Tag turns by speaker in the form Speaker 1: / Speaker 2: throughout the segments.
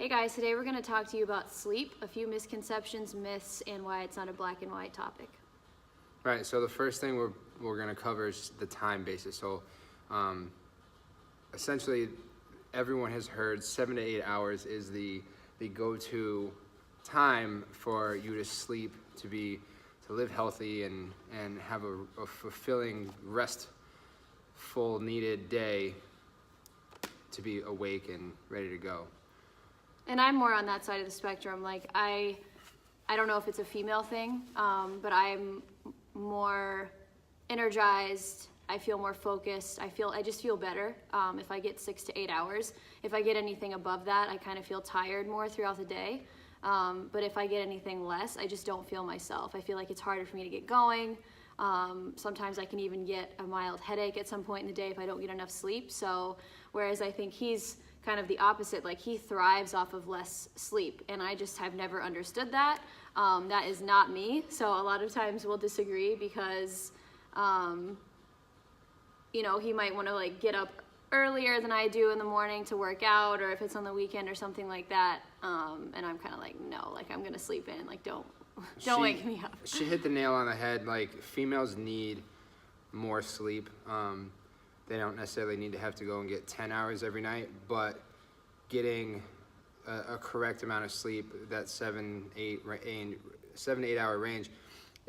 Speaker 1: Hey guys, today we're going to talk to you about sleep, a few misconceptions, myths, and why it's not a black and white topic.
Speaker 2: Right, so the first thing we're going to cover is the time basis. So essentially, everyone has heard 7 to 8 hours is the go-to time for you to sleep, to live healthy and have a fulfilling, restful, needed day to be awake and ready to go.
Speaker 1: And I'm more on that side of the spectrum. Like I don't know if it's a female thing, but I'm more energized. I feel more focused. I just feel better if I get 6 to 8 hours. If I get anything above that, I kind of feel tired more throughout the day. But if I get anything less, I just don't feel myself. I feel like it's harder for me to get going. Sometimes I can even get a mild headache at some point in the day if I don't get enough sleep. So whereas I think he's kind of the opposite, like he thrives off of less sleep, and I just have never understood that. That is not me. So a lot of times we'll disagree because you know, he might want to like get up earlier than I do in the morning to work out, or if it's on the weekend or something like that. And I'm kind of like, no, like I'm gonna sleep in, like don't wake me up.
Speaker 2: She hit the nail on the head. Like, females need more sleep. They don't necessarily need to have to go and get 10 hours every night, but getting a correct amount of sleep, that 7 to 8 hour range,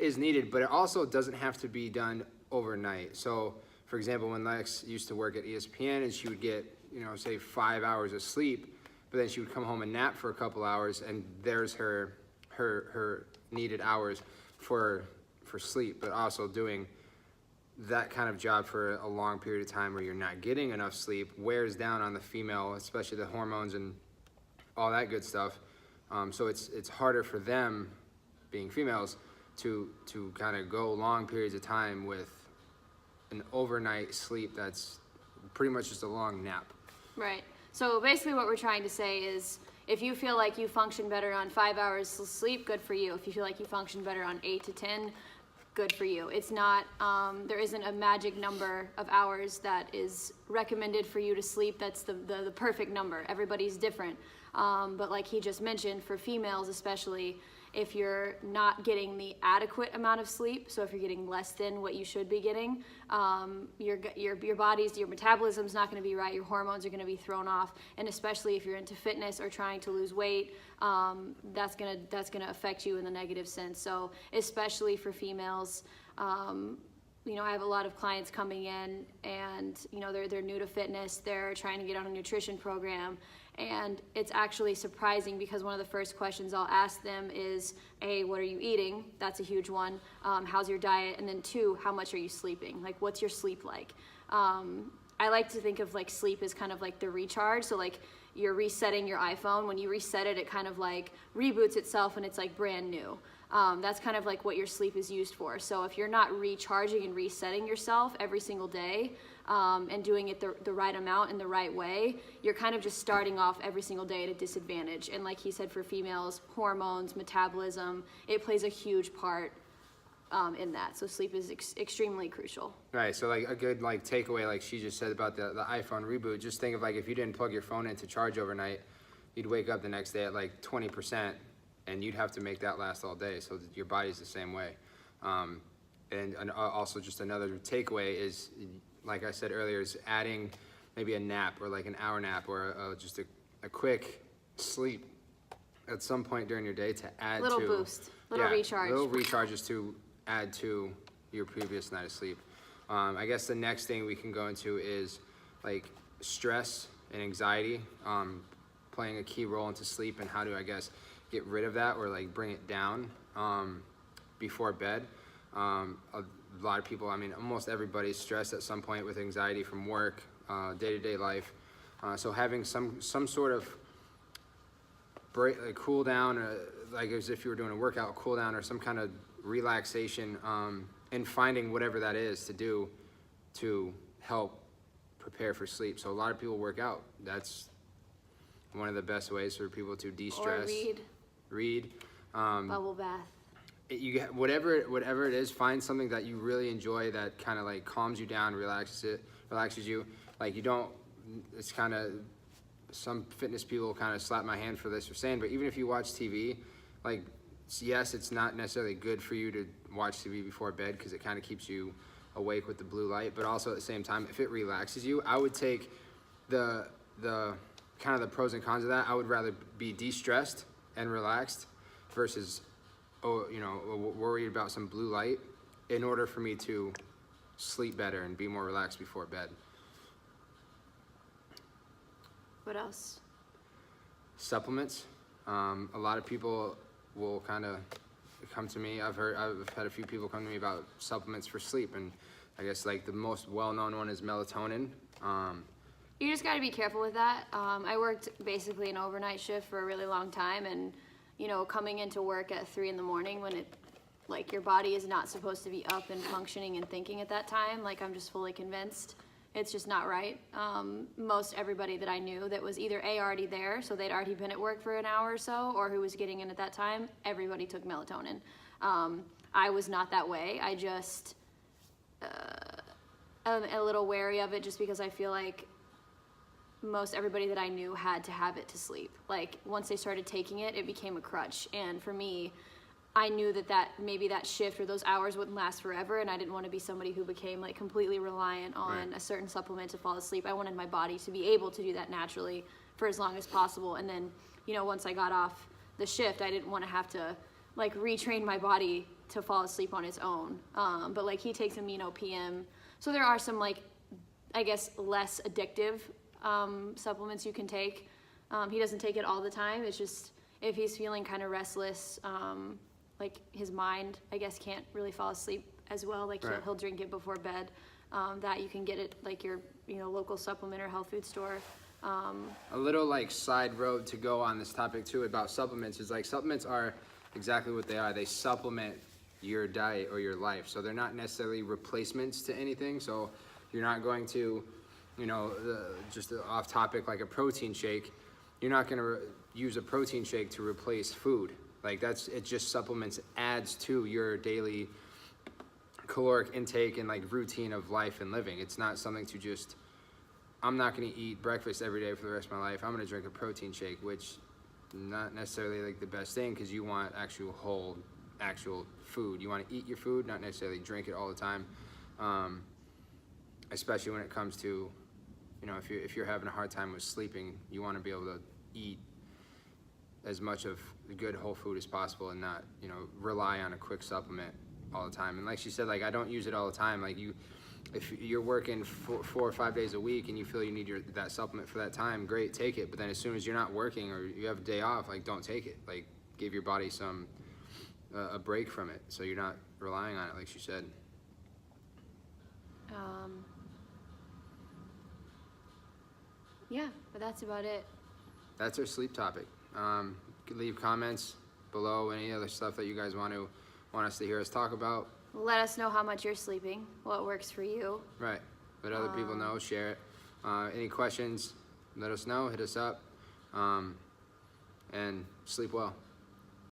Speaker 2: is needed. But it also doesn't have to be done overnight. So for example, when Lex used to work at ESPN and she would get, you know, say 5 hours of sleep, but then she would come home and nap for a couple hours, and there's her needed hours for sleep. But also doing that kind of job for a long period of time where you're not getting enough sleep wears down on the female, especially the hormones and all that good stuff. So it's harder for them, being females, to kind of go long periods of time with an overnight sleep that's pretty much just a long nap. Right.
Speaker 1: So basically what we're trying to say is, if you feel like you function better on 5 hours of sleep, good for you. If you feel like you function better on 8 to 10, good for you. It's not, there isn't a magic number of hours that is recommended for you to sleep. That's the perfect number. Everybody's different. But like he just mentioned, for females especially, if you're not getting the adequate amount of sleep, so if you're getting less than what you should be getting, your metabolism's not going to be right, your hormones are going to be thrown off, and especially if you're into fitness or trying to lose weight, that's gonna affect you in the negative sense. So especially for females, you know, I have a lot of clients coming in, and you know, they're new to fitness, they're trying to get on a nutrition program, and it's actually surprising because one of the first questions I'll ask them is, A, what are you eating? That's a huge one. How's your diet? And then 2, how much are you sleeping? Like, what's your sleep like? I like to think of like sleep as kind of like the recharge. So like you're resetting your iPhone. When you reset it, it kind of like reboots itself and it's like brand new. That's kind of like what your sleep is used for. So if you're not recharging and resetting yourself every single day, and doing it the right amount in the right way, you're kind of just starting off every single day at a disadvantage. And like he said, for females, hormones, metabolism, it plays a huge part in that. So sleep is extremely crucial.
Speaker 2: Right, so like a good like takeaway, like she just said about the iPhone reboot, just think of like if you didn't plug your phone in to charge overnight, you'd wake up the next day at like 20%, and you'd have to make that last all day. So your body's the same way. And also just another takeaway is, like I said earlier, is adding maybe a nap or like an hour nap or just a quick sleep at some point during your day to add
Speaker 1: little boost, recharge.
Speaker 2: Little recharges to add to your previous night of sleep. I guess the next thing we can go into is like stress and anxiety playing a key role into sleep, and how to, I guess, get rid of that or like bring it down before bed. A lot of people, I mean, almost everybody's stressed at some point with anxiety from work, day-to-day life. So having some sort of break, like cool down, like as if you were doing a workout, cool down, or some kind of relaxation, and finding whatever that is to do to help prepare for sleep. So a lot of people work out. That's one of the best ways for people to de-stress.
Speaker 1: Or
Speaker 2: read.
Speaker 1: Bubble bath.
Speaker 2: You get whatever it is, find something that you really enjoy that kind of like calms you down, relaxes you. Like you don't, it's kind of some fitness people kind of slap my hand for this for saying, but even if you watch TV, like, yes, it's not necessarily good for you to watch TV before bed because it kind of keeps you awake with the blue light, but also at the same time, if it relaxes you, I would take the kind of the pros and cons of that. I would rather be de-stressed and relaxed versus, worried about some blue light in order for me to sleep better and be more relaxed before bed.
Speaker 1: What else?
Speaker 2: Supplements. A lot of people will kind of come to me. I've had a few people come to me about supplements for sleep, and I guess like the most well-known one is melatonin.
Speaker 1: You just got to be careful with that. I worked basically an overnight shift for a really long time, and coming into work at 3 a.m. when like your body is not supposed to be up and functioning and thinking at that time. Like, I'm just fully convinced it's just not right. Most everybody that I knew that was either already there, so they'd already been at work for an hour or so, or who was getting in at that time, everybody took melatonin. I was not that way. I just am a little wary of it just because I feel like most everybody that I knew had to have it to sleep. Like, once they started taking it, it became a crutch. And for me, I knew that maybe that shift or those hours wouldn't last forever, and I didn't want to be somebody who became like completely reliant on a certain supplement to fall asleep. I wanted my body to be able to do that naturally for as long as possible. And then, once I got off the shift, I didn't want to have to like retrain my body to fall asleep on its own. But like, he takes Amino PM, so there are some like, I guess, less addictive supplements you can take. He doesn't take it all the time. It's just if he's feeling kind of restless, like his mind, I guess, can't really fall asleep as well. Like, he'll drink it before bed. That you can get it like your local supplement or health food store.
Speaker 2: A little like side road to go on this topic too about supplements is like, supplements are exactly what they are. They supplement your diet or your life. So they're not necessarily replacements to anything. So you're not going to, just off topic, like a protein shake, you're not going to use a protein shake to replace food. Like, it just supplements, adds to your daily caloric intake and like routine of life and living. It's not something to just, I'm not going to eat breakfast every day for the rest of my life. I'm going to drink a protein shake, which not necessarily like the best thing, because you want actual food. You want to eat your food, not necessarily drink it all the time. Especially when it comes to, if you're having a hard time with sleeping, you want to be able to eat as much of the good whole food as possible and not, rely on a quick supplement all the time. And like she said, like, I don't use it all the time. Like, if you're working 4 or 5 days a week and you feel you need that supplement for that time, great, take it. But then as soon as you're not working or you have a day off, like, don't take it. Like, give your body a break from it, so you're not relying on it, like she said.
Speaker 1: Yeah, but that's about it.
Speaker 2: That's our sleep topic. You can leave comments below, any other stuff that you guys want us to hear us talk about.
Speaker 1: Let us know how much you're sleeping, what works for you.
Speaker 2: Right. Let other people know, share it. Any questions, let us know, hit us up, and sleep well.